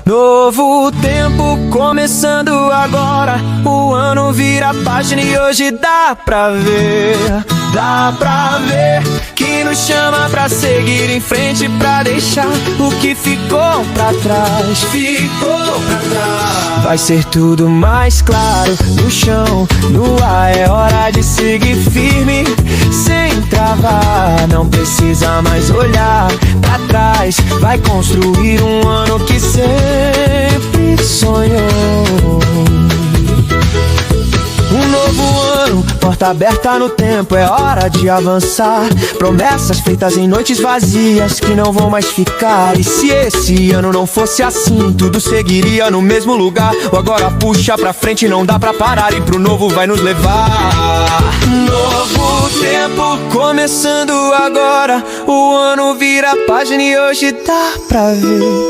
Novo tempo começando agora. O ano vira página e hoje dá pra ver que nos chama pra seguir em frente, pra deixar o que ficou pra trás. Vai ser tudo mais claro no chão, no ar. É hora de seguir firme, sem travar. Não precisa mais olhar pra trás. Vai construir um ano que sempre sonhou. Um novo ano, porta aberta no tempo, é hora de avançar. Promessas feitas em noites vazias que não vão mais ficar. E se esse ano não fosse assim, tudo seguiria no mesmo lugar. O agora puxa pra frente, não dá pra parar, e pro novo vai nos levar. Novo tempo começando agora. O ano vira página e hoje dá pra ver.